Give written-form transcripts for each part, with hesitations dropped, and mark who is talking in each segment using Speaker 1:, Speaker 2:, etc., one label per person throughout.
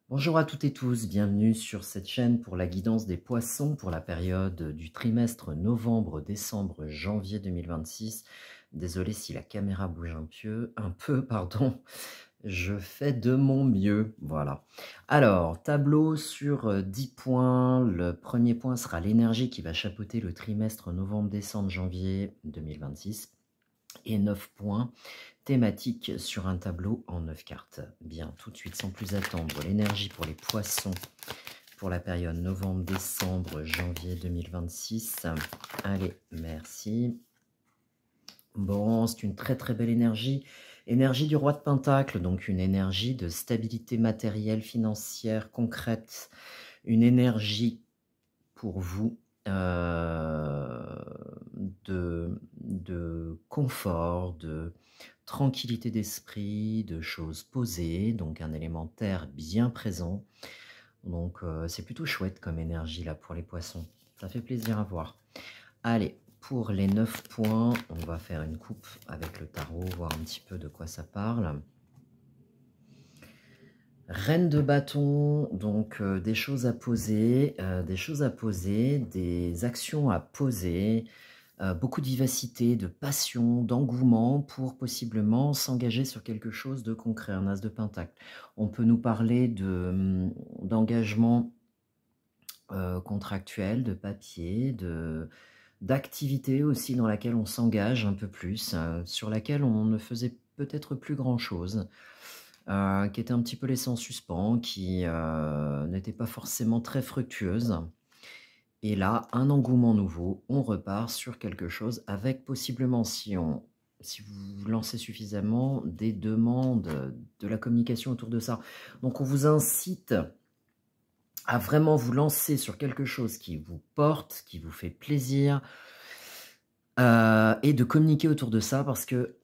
Speaker 1: Bonjour à toutes et tous, bienvenue sur cette chaîne pour la guidance des poissons pour la période du trimestre novembre, décembre, janvier 2026. Désolé si la caméra bouge un peu, pardon. Je fais de mon mieux, voilà. Alors, tableau sur 10 points. Le premier point sera l'énergie qui va chapeauter le trimestre novembre, décembre, janvier 2026. Et 9 points thématiques sur un tableau en 9 cartes. Bien, tout de suite, sans plus attendre, l'énergie pour les poissons pour la période novembre-décembre, janvier 2026. Allez, merci. Bon, c'est une très très belle énergie. Énergie du roi de Pentacle, donc une énergie de stabilité matérielle, financière, concrète. Une énergie pour vous de confort, de tranquillité d'esprit, de choses posées, donc un élément terre bien présent. Donc c'est plutôt chouette comme énergie là pour les poissons. Ça fait plaisir à voir. Allez, pour les 9 points, on va faire une coupe avec le tarot, voir un petit peu de quoi ça parle. Reine de bâton, donc des choses à poser, des actions à poser, beaucoup de vivacité, de passion, d'engouement pour possiblement s'engager sur quelque chose de concret, un as de pentacle. On peut nous parler d'engagement contractuel, de papier, d'activité aussi dans laquelle on s'engage un peu plus, sur laquelle on ne faisait peut-être plus grand-chose. Qui était un petit peu laissée en suspens, qui n'était pas forcément très fructueuse. Et là, un engouement nouveau, on repart sur quelque chose avec possiblement, si vous lancez suffisamment, des demandes, de la communication autour de ça. Donc on vous incite à vraiment vous lancer sur quelque chose qui vous porte, qui vous fait plaisir, et de communiquer autour de ça parce que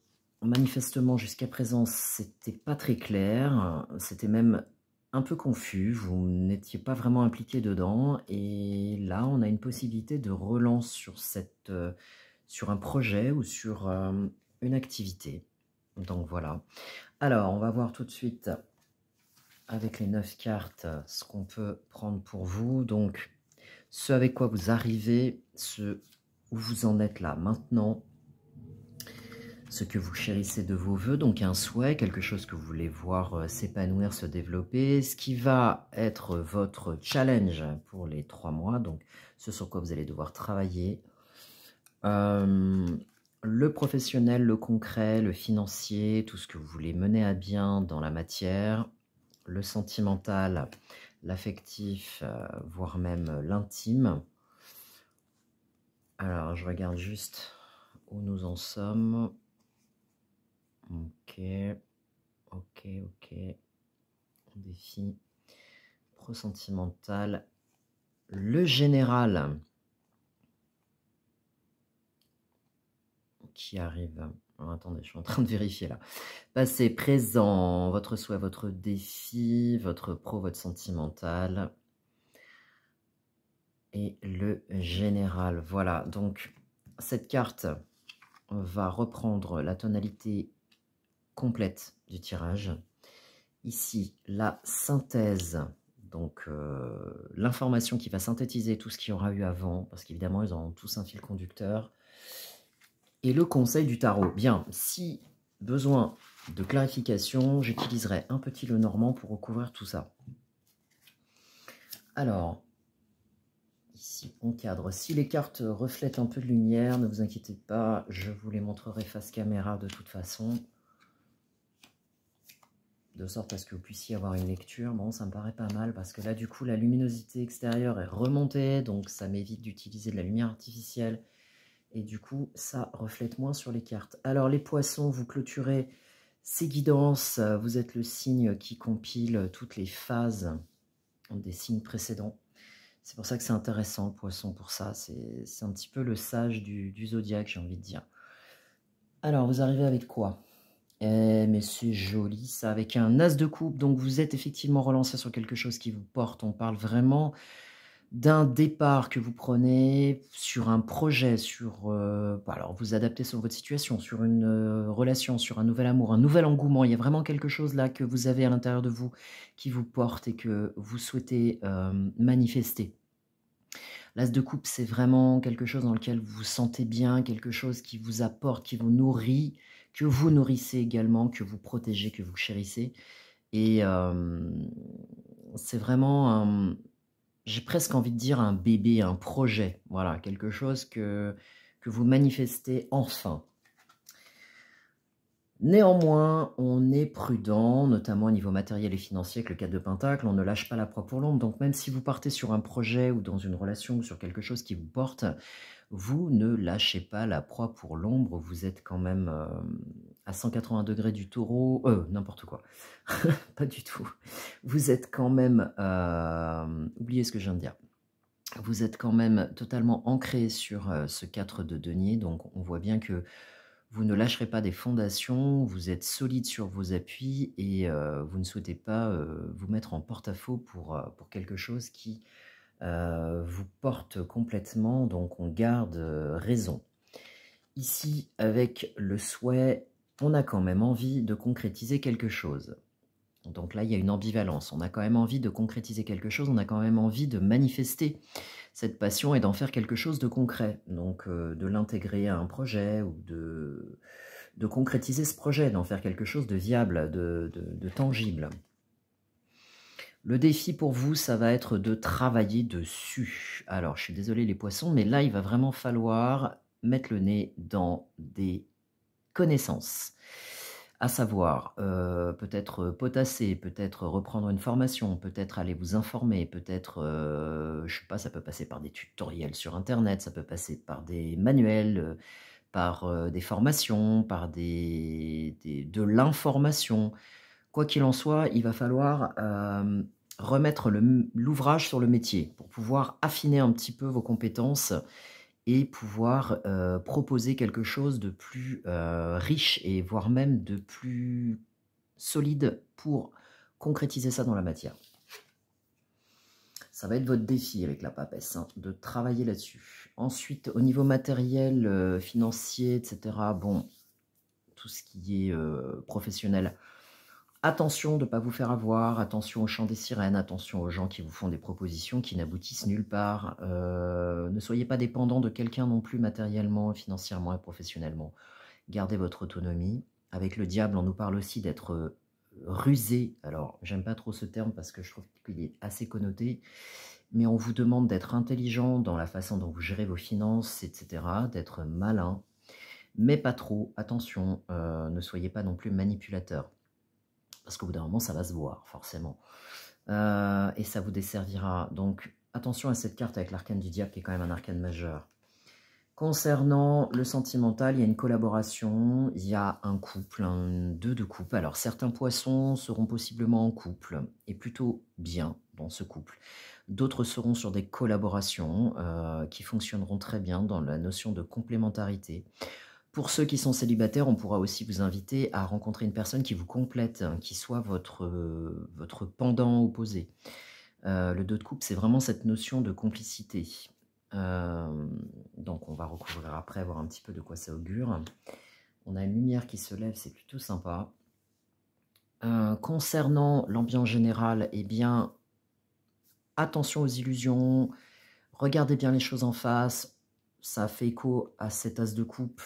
Speaker 1: manifestement, jusqu'à présent, c'était pas très clair, c'était même un peu confus, vous n'étiez pas vraiment impliqué dedans, et là, on a une possibilité de relance sur un projet ou sur une activité. Donc voilà. Alors, on va voir tout de suite avec les 9 cartes ce qu'on peut prendre pour vous. Donc, ce avec quoi vous arrivez, ce où vous en êtes là maintenant, ce que vous chérissez de vos voeux, donc un souhait, quelque chose que vous voulez voir s'épanouir, se développer, ce qui va être votre challenge pour les 3 mois, donc ce sur quoi vous allez devoir travailler. Le professionnel, le concret, le financier, tout ce que vous voulez mener à bien dans la matière, le sentimental, l'affectif, voire même l'intime. Alors, je regarde juste où nous en sommes. Ok, ok, ok. Défi pro-sentimental. Le général qui arrive. Alors, attendez, je suis en train de vérifier là. Passé, présent, votre souhait, votre défi, votre pro, votre sentimental. Et le général. Voilà, donc cette carte va reprendre la tonalité complète du tirage. Ici, la synthèse, donc l'information qui va synthétiser tout ce qu'il y aura eu avant, parce qu'évidemment, ils ont tous un fil conducteur. Et le conseil du tarot. Bien, si besoin de clarification, j'utiliserai un petit Lenormand pour recouvrir tout ça. Alors, ici, on cadre. Si les cartes reflètent un peu de lumière, ne vous inquiétez pas, je vous les montrerai face caméra de toute façon. De sorte à ce que vous puissiez avoir une lecture. Bon, ça me paraît pas mal, parce que là, du coup, la luminosité extérieure est remontée, donc ça m'évite d'utiliser de la lumière artificielle. Et du coup, ça reflète moins sur les cartes. Alors, les poissons, vous clôturez ces guidances. Vous êtes le signe qui compile toutes les phases des signes précédents. C'est pour ça que c'est intéressant, le poisson, pour ça. C'est un petit peu le sage du zodiaque, j'ai envie de dire. Alors, vous arrivez avec quoi? Mais c'est joli, ça, avec un as de coupe. Donc, vous êtes effectivement relancé sur quelque chose qui vous porte. On parle vraiment d'un départ que vous prenez sur un projet, alors vous adaptez sur votre situation, sur une, relation, sur un nouvel amour, un nouvel engouement. Il y a vraiment quelque chose là que vous avez à l'intérieur de vous qui vous porte et que vous souhaitez, manifester. L'As de coupe, c'est vraiment quelque chose dans lequel vous vous sentez bien, quelque chose qui vous apporte, qui vous nourrit, que vous nourrissez également, que vous protégez, que vous chérissez et c'est vraiment j'ai presque envie de dire un bébé, un projet, voilà, quelque chose que vous manifestez enfin. Néanmoins, on est prudent, notamment au niveau matériel et financier avec le 4 de Pentacle, on ne lâche pas la proie pour l'ombre, donc même si vous partez sur un projet ou dans une relation ou sur quelque chose qui vous porte, vous ne lâchez pas la proie pour l'ombre, vous êtes quand même à 180 degrés du taureau, n'importe quoi, pas du tout. Vous êtes quand même, oubliez ce que je viens de dire, vous êtes quand même totalement ancré sur ce 4 de denier, donc on voit bien que vous ne lâcherez pas des fondations, vous êtes solide sur vos appuis et vous ne souhaitez pas vous mettre en porte-à-faux pour quelque chose qui vous porte complètement, donc on garde raison. Ici, avec le souhait, on a quand même envie de concrétiser quelque chose. Donc là, il y a une ambivalence. On a quand même envie de concrétiser quelque chose, on a quand même envie de manifester cette passion et d'en faire quelque chose de concret. Donc de l'intégrer à un projet ou de concrétiser ce projet, d'en faire quelque chose de viable, de tangible. Le défi pour vous, ça va être de travailler dessus. Alors, je suis désolé les poissons, mais là, il va vraiment falloir mettre le nez dans des connaissances. À savoir, peut-être potasser, peut-être reprendre une formation, peut-être aller vous informer, peut-être, je sais pas, ça peut passer par des tutoriels sur internet, ça peut passer par des manuels, par des formations, par de l'information. Quoi qu'il en soit, il va falloir remettre l'ouvrage sur le métier pour pouvoir affiner un petit peu vos compétences et pouvoir proposer quelque chose de plus riche et voire même de plus solide pour concrétiser ça dans la matière. Ça va être votre défi avec la papesse, hein, de travailler là-dessus. Ensuite, au niveau matériel, financier, etc., bon, tout ce qui est professionnel, attention de ne pas vous faire avoir, attention au chant des sirènes, attention aux gens qui vous font des propositions qui n'aboutissent nulle part. Ne soyez pas dépendant de quelqu'un non plus matériellement, financièrement et professionnellement. Gardez votre autonomie. Avec le diable, on nous parle aussi d'être rusé. Alors, j'aime pas trop ce terme parce que je trouve qu'il est assez connoté. Mais on vous demande d'être intelligent dans la façon dont vous gérez vos finances, etc. D'être malin, mais pas trop. Attention, ne soyez pas non plus manipulateur. Parce qu'au bout d'un moment, ça va se voir, forcément. Et ça vous desservira. Donc, attention à cette carte avec l'arcane du diable, qui est quand même un arcane majeur. Concernant le sentimental, il y a une collaboration, il y a un couple, un 2 de couple. Alors, certains poissons seront possiblement en couple, et plutôt bien dans ce couple. D'autres seront sur des collaborations qui fonctionneront très bien dans la notion de complémentarité. Pour ceux qui sont célibataires, on pourra aussi vous inviter à rencontrer une personne qui vous complète, hein, qui soit votre pendant opposé. Le 2 de coupe, c'est vraiment cette notion de complicité. Donc on va recouvrir après, voir un petit peu de quoi ça augure. On a une lumière qui se lève, c'est plutôt sympa. Concernant l'ambiance générale, eh bien, attention aux illusions, regardez bien les choses en face. Ça fait écho à cet as de coupe.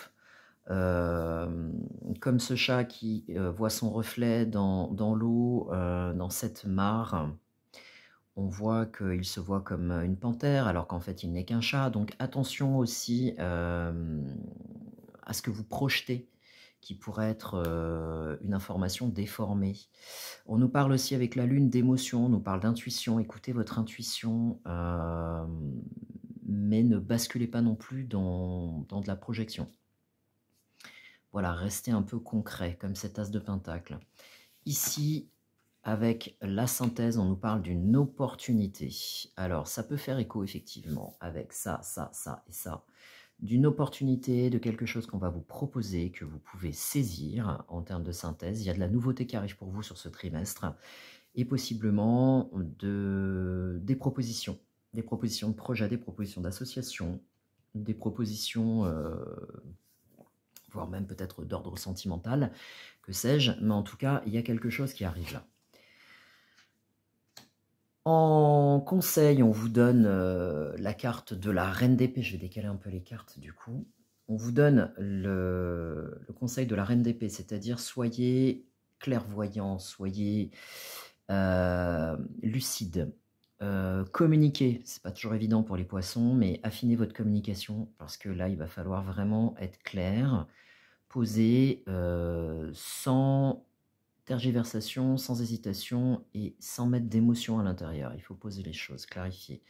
Speaker 1: Comme ce chat qui voit son reflet dans l'eau, dans cette mare, on voit qu'il se voit comme une panthère, alors qu'en fait il n'est qu'un chat. Donc attention aussi à ce que vous projetez, qui pourrait être une information déformée. On nous parle aussi avec la lune d'émotion, on nous parle d'intuition. Écoutez votre intuition, mais ne basculez pas non plus dans de la projection. Voilà, restez un peu concret, comme cet as de pentacle. Ici, avec la synthèse, on nous parle d'une opportunité. Alors, ça peut faire écho, effectivement, avec ça, ça, ça et ça. D'une opportunité, de quelque chose qu'on va vous proposer, que vous pouvez saisir en termes de synthèse. Il y a de la nouveauté qui arrive pour vous sur ce trimestre. Et possiblement des propositions des propositions de projet, des propositions d'association, des propositions, voire même peut-être d'ordre sentimental, que sais-je, mais en tout cas, il y a quelque chose qui arrive là. En conseil, on vous donne la carte de la Reine d'épée. Je vais décaler un peu les cartes du coup. On vous donne le conseil de la Reine d'épée, c'est-à-dire soyez clairvoyant, soyez lucide. Communiquez, c'est pas toujours évident pour les poissons, mais affinez votre communication parce que là, il va falloir vraiment être clair, posé, sans tergiversation, sans hésitation et sans mettre d'émotion à l'intérieur. Il faut poser les choses, clarifier.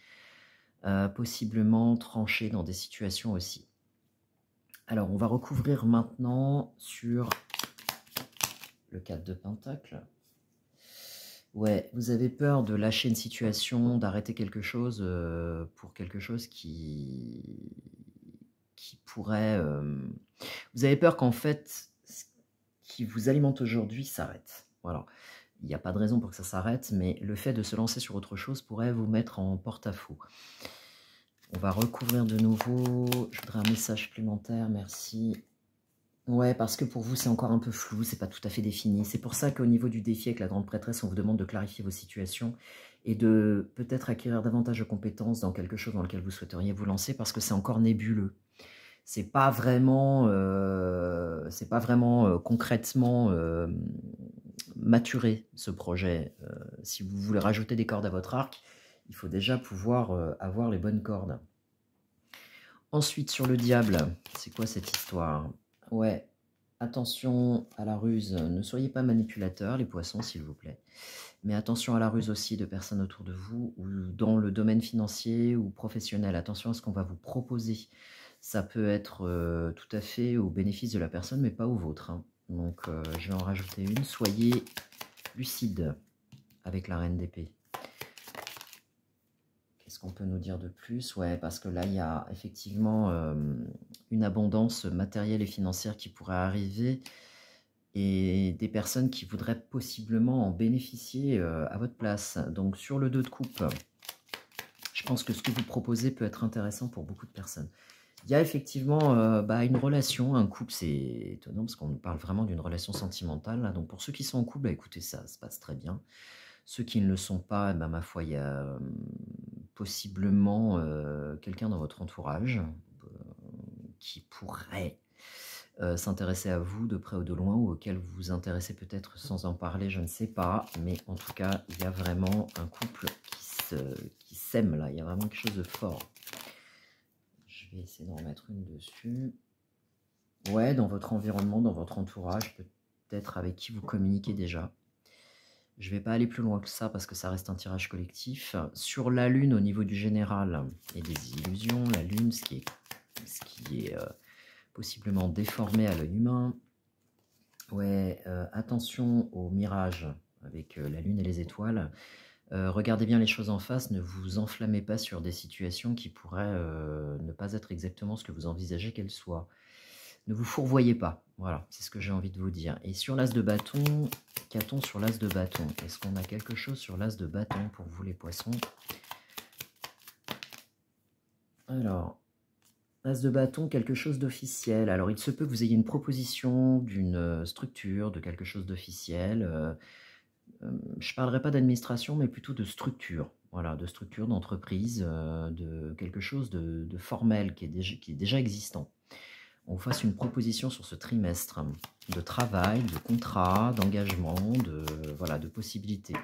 Speaker 1: Possiblement trancher dans des situations aussi. Alors, on va recouvrir maintenant sur le 4 de Pentacle. Ouais, vous avez peur de lâcher une situation, d'arrêter quelque chose pour quelque chose qui pourrait... Vous avez peur qu'en fait, ce qui vous alimente aujourd'hui s'arrête. Voilà. Il n'y a pas de raison pour que ça s'arrête, mais le fait de se lancer sur autre chose pourrait vous mettre en porte-à-faux. On va recouvrir de nouveau. Je voudrais un message supplémentaire, merci. Ouais, parce que pour vous, c'est encore un peu flou, c'est pas tout à fait défini. C'est pour ça qu'au niveau du défi avec la grande prêtresse, on vous demande de clarifier vos situations et de peut-être acquérir davantage de compétences dans quelque chose dans lequel vous souhaiteriez vous lancer, parce que c'est encore nébuleux. C'est pas vraiment, concrètement maturé, ce projet. Si vous voulez rajouter des cordes à votre arc, il faut déjà pouvoir avoir les bonnes cordes. Ensuite, sur le diable, c'est quoi cette histoire? Ouais, attention à la ruse. Ne soyez pas manipulateurs, les poissons, s'il vous plaît. Mais attention à la ruse aussi de personnes autour de vous, ou dans le domaine financier ou professionnel. Attention à ce qu'on va vous proposer. Ça peut être tout à fait au bénéfice de la personne, mais pas au vôtre, hein. Donc, je vais en rajouter une. Soyez lucide avec la Reine d'épée. Qu'est-ce qu'on peut nous dire de plus? Ouais, parce que là, il y a effectivement une abondance matérielle et financière qui pourrait arriver et des personnes qui voudraient possiblement en bénéficier à votre place. Donc, sur le 2 de coupe, je pense que ce que vous proposez peut être intéressant pour beaucoup de personnes. Il y a effectivement une relation, un couple, c'est étonnant parce qu'on nous parle vraiment d'une relation sentimentale. Là. Donc, pour ceux qui sont en couple, bah, écoutez, ça se passe très bien. Ceux qui ne le sont pas, bah, ma foi, il y a possiblement quelqu'un dans votre entourage qui pourrait s'intéresser à vous de près ou de loin, ou auquel vous vous intéressez peut-être sans en parler, je ne sais pas. Mais en tout cas, il y a vraiment un couple qui s'aime là, il y a vraiment quelque chose de fort. Je vais essayer d'en remettre une dessus. Ouais, dans votre environnement, dans votre entourage, peut-être avec qui vous communiquez déjà. Je ne vais pas aller plus loin que ça parce que ça reste un tirage collectif. Sur la Lune, au niveau du général et des illusions, la Lune, ce qui est possiblement déformé à l'œil humain. Ouais, attention au mirage avec la Lune et les étoiles. Regardez bien les choses en face, ne vous enflammez pas sur des situations qui pourraient ne pas être exactement ce que vous envisagez qu'elles soient. Ne vous fourvoyez pas, voilà, c'est ce que j'ai envie de vous dire. Et sur l'as de bâton, qu'a-t-on sur l'as de bâton? Est-ce qu'on a quelque chose sur l'as de bâton pour vous les poissons? Alors, as de bâton, quelque chose d'officiel. Alors, il se peut que vous ayez une proposition d'une structure, de quelque chose d'officiel. Je ne parlerai pas d'administration, mais plutôt de structure. Voilà, de structure, d'entreprise, de quelque chose de formel qui est déjà existant. On vous fasse une proposition sur ce trimestre de travail, de contrat, d'engagement, de possibilités,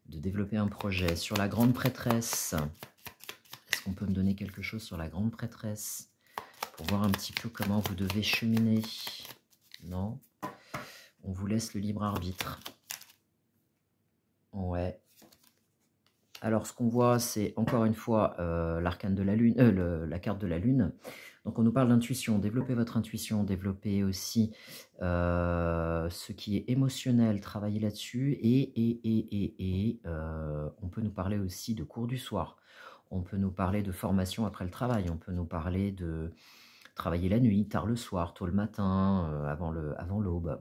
Speaker 1: de développer un projet. Sur la grande prêtresse, est-ce qu'on peut me donner quelque chose sur la grande prêtresse pour voir un petit peu comment vous devez cheminer? Non, on vous laisse le libre arbitre. Ouais. Alors, ce qu'on voit, c'est encore une fois l'arcane de la Lune, la carte de la Lune. Donc, on nous parle d'intuition. Développez votre intuition, développez aussi ce qui est émotionnel, travaillez là-dessus. Et on peut nous parler aussi de cours du soir. On peut nous parler de formation après le travail. On peut nous parler de travailler la nuit, tard le soir, tôt le matin, avant l'aube.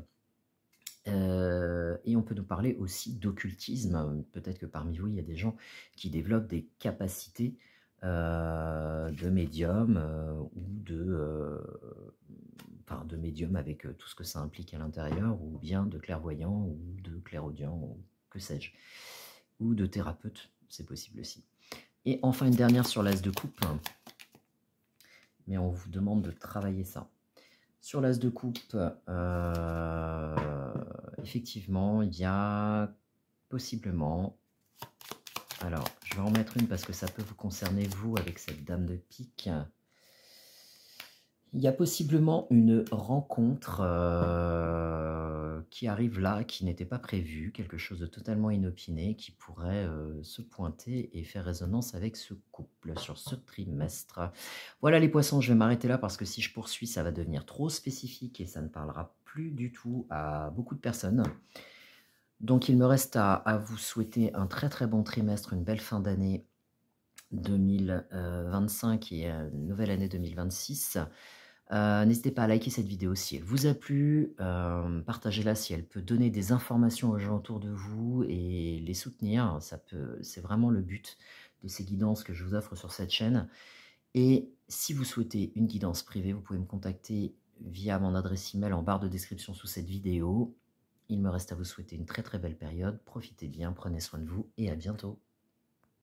Speaker 1: Et on peut nous parler aussi d'occultisme. Peut-être que parmi vous, il y a des gens qui développent des capacités de médium ou enfin, de médium avec tout ce que ça implique à l'intérieur, ou bien de clairvoyant ou de clairaudient, ou que sais-je, ou de thérapeute, c'est possible aussi. Et enfin une dernière sur l'as de coupe, mais on vous demande de travailler ça. Sur l'as de coupe, effectivement, il y a possiblement... Alors, je vais en mettre une parce que ça peut vous concerner, vous, avec cette dame de pique. Il y a possiblement une rencontre qui arrive là, qui n'était pas prévue, quelque chose de totalement inopiné, qui pourrait se pointer et faire résonance avec ce couple sur ce trimestre. Voilà les poissons, je vais m'arrêter là parce que si je poursuis, ça va devenir trop spécifique et ça ne parlera plus du tout à beaucoup de personnes. Donc il me reste à vous souhaiter un très très bon trimestre, une belle fin d'année 2025 et une nouvelle année 2026. N'hésitez pas à liker cette vidéo si elle vous a plu, partagez-la si elle peut donner des informations aux gens autour de vous et les soutenir. C'est vraiment le but de ces guidances que je vous offre sur cette chaîne. Et si vous souhaitez une guidance privée, vous pouvez me contacter via mon adresse email en barre de description sous cette vidéo. Il me reste à vous souhaiter une très très belle période. Profitez bien, prenez soin de vous et à bientôt.